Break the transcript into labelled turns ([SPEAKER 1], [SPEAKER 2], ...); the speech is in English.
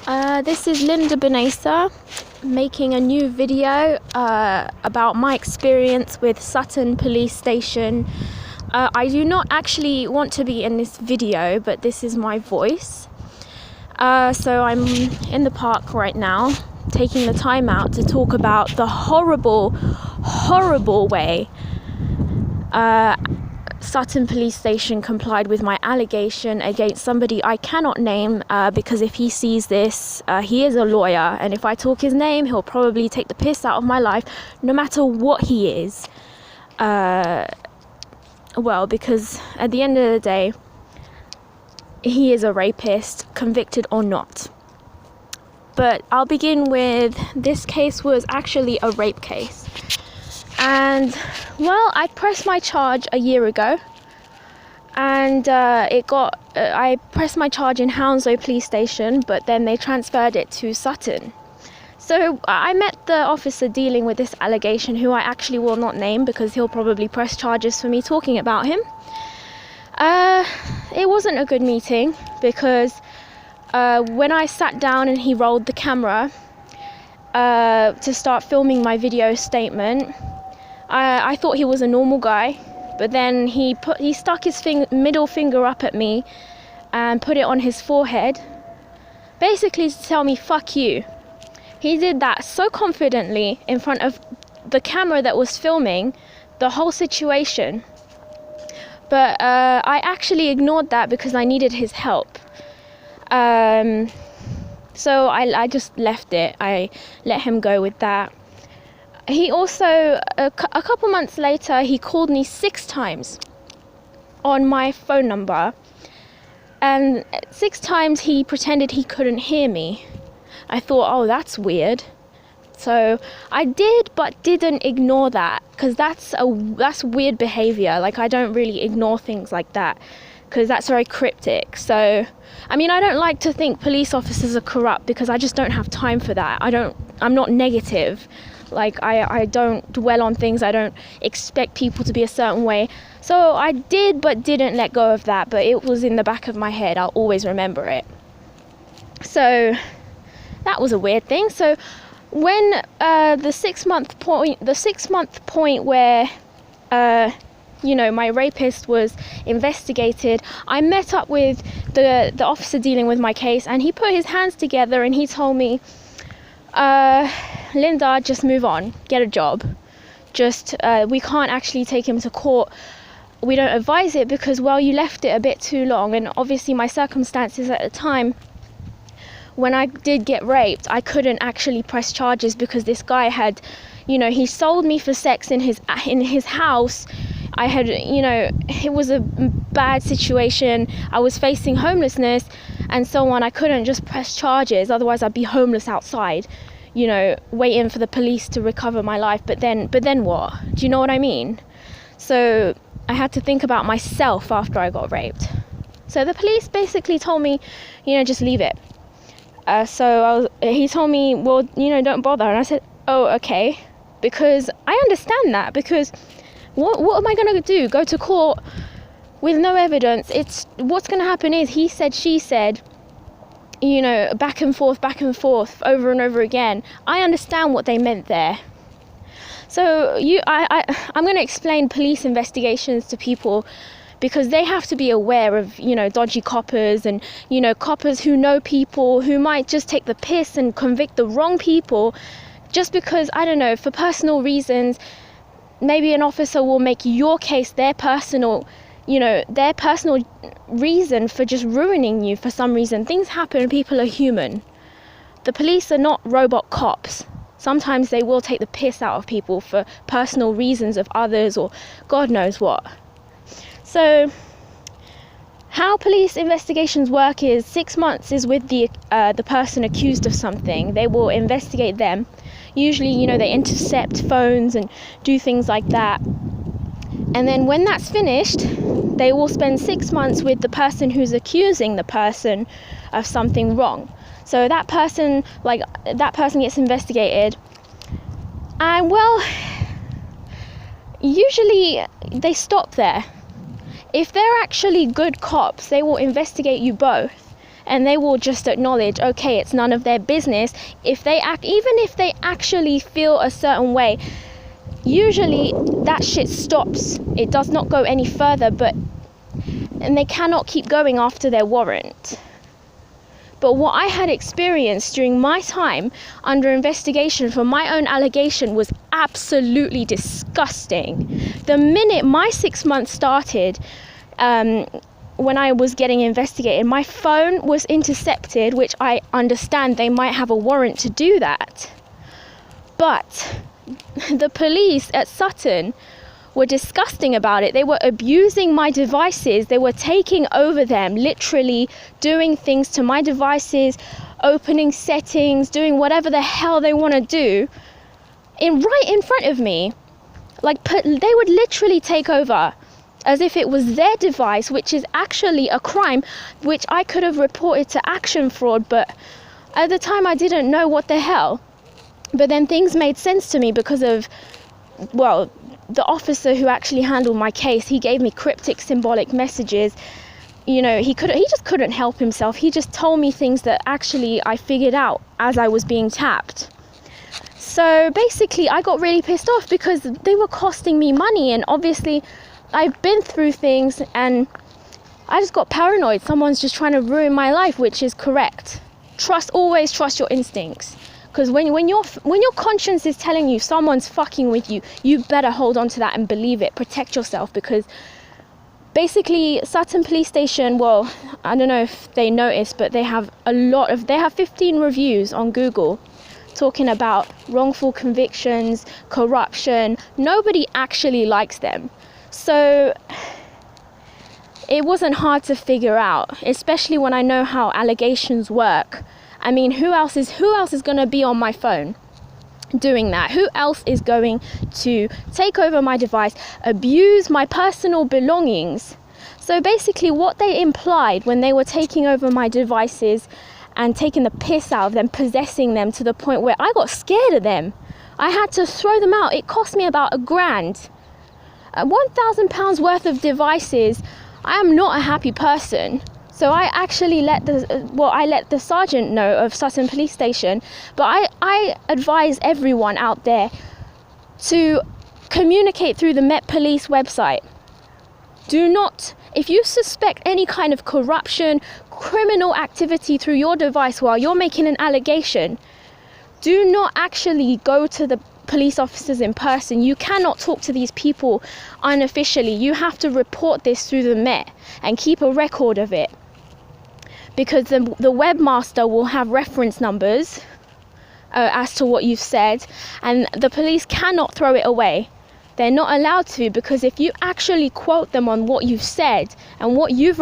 [SPEAKER 1] This is benaissa making a new video about my experience with Sutton police station. I do not actually want to be in this video, but this is my voice. So I'm in the park right now, taking the time out to talk about the horrible way Sutton police station complied with my allegation against somebody I cannot name because if he sees this, he is a lawyer, and if I talk his name, he'll probably take the piss out of my life, no matter what he is. Well, because at the end of the day, he is a rapist, convicted or not. But I'll begin with, this case was actually a rape case. And, well, I pressed my charge a year ago, and I pressed my charge in Hounslow police station, but then they transferred it to Sutton. So I met the officer dealing with this allegation, who I actually will not name because he'll probably press charges for me talking about him. It wasn't a good meeting because when I sat down and he rolled the camera to start filming my video statement, I thought he was a normal guy, but then he stuck his middle finger up at me and put it on his forehead, basically to tell me, fuck you. He did that so confidently in front of the camera that was filming the whole situation. But I actually ignored that because I needed his help. So I just left it. I let him go with that. He also, a couple months later, he called me 6 times on my phone number. And 6 times he pretended he couldn't hear me. I thought, oh, that's weird. So I did, but didn't ignore that, because that's weird behavior. Like, I don't really ignore things like that, because that's very cryptic. So, I mean, I don't like to think police officers are corrupt, because I just don't have time for that. I'm not negative. Like, I don't dwell on things. I don't expect people to be a certain way. So I did, but didn't let go of that. But it was in the back of my head. I'll always remember it. So that was a weird thing. So when the 6 month point where my rapist was investigated, I met up with the officer dealing with my case, and he put his hands together and he told me, Linda, just move on, get a job. Just we can't actually take him to court. We don't advise it because, well, you left it a bit too long. And obviously my circumstances at the time, when I did get raped, I couldn't actually press charges because this guy had, he sold me for sex in his house. I had, it was a bad situation. I was facing homelessness and so on. I couldn't just press charges, otherwise I'd be homeless outside, waiting for the police to recover my life. But then what? Do you know what I mean? So I had to think about myself after I got raped. So the police basically told me, just leave it. He told me, well, don't bother. And I said, oh, okay. Because I understand that, because what am I going to do? Go to court with no evidence? What's going to happen is he said, she said, back and forth, over and over again. I understand what they meant there. So I'm going to explain police investigations to people, because they have to be aware of, dodgy coppers and, coppers who know people who might just take the piss and convict the wrong people just because, I don't know, for personal reasons. Maybe an officer will make your case their personal reason for just ruining you for some reason. Things happen, people are human. The police are not robot cops. Sometimes they will take the piss out of people for personal reasons of others or God knows what. So how police investigations work is 6 months is with the person accused of something. They will investigate them. Usually, they intercept phones and do things like that. And then when that's finished, they will spend 6 months with the person who's accusing the person of something wrong. So that person gets investigated. And, well, usually they stop there. If they're actually good cops, they will investigate you both and they will just acknowledge, okay, it's none of their business. Even if they actually feel a certain way, usually that shit stops. It does not go any further, and they cannot keep going after their warrant. But what I had experienced during my time under investigation for my own allegation was absolutely disgusting. The minute my 6 months started, when I was getting investigated, my phone was intercepted, which I understand they might have a warrant to do that. But the police at Sutton were disgusting about it. They were abusing my devices. They were taking over them, literally doing things to my devices, opening settings, doing whatever the hell they want to do right in front of me. They would literally take over as if it was their device, which is actually a crime, which I could have reported to action fraud, but at the time I didn't know what the hell. But then things made sense to me because of, well, the officer who actually handled my case. He gave me cryptic symbolic messages. You know, he just couldn't help himself. He just told me things that actually I figured out as I was being tapped. So basically I got really pissed off because they were costing me money, and obviously I've been through things and I just got paranoid. Someone's just trying to ruin my life, which is correct. Always trust your instincts. Because when your conscience is telling you someone's fucking with you, you better hold on to that and believe it. Protect yourself, because basically Sutton Police Station, well, I don't know if they noticed, but they have 15 reviews on Google talking about wrongful convictions, corruption. Nobody actually likes them. So it wasn't hard to figure out, especially when I know how allegations work. I mean, who else is going to be on my phone doing that? Who else is going to take over my device, abuse my personal belongings? So basically what they implied when they were taking over my devices and taking the piss out of them, possessing them to the point where I got scared of them. I had to throw them out. It cost me about £1,000. £1,000 worth of devices. I am not a happy person. So I actually let the sergeant know of Sutton Police Station, but I advise everyone out there to communicate through the Met Police website. Do not, if you suspect any kind of corruption, criminal activity through your device while you're making an allegation, do not actually go to the police officers in person. You cannot talk to these people unofficially. You have to report this through the Met and keep a record of it. Because the webmaster will have reference numbers as to what you've said, and the police cannot throw it away. They're not allowed to, because if you actually quote them on what you've said and what you've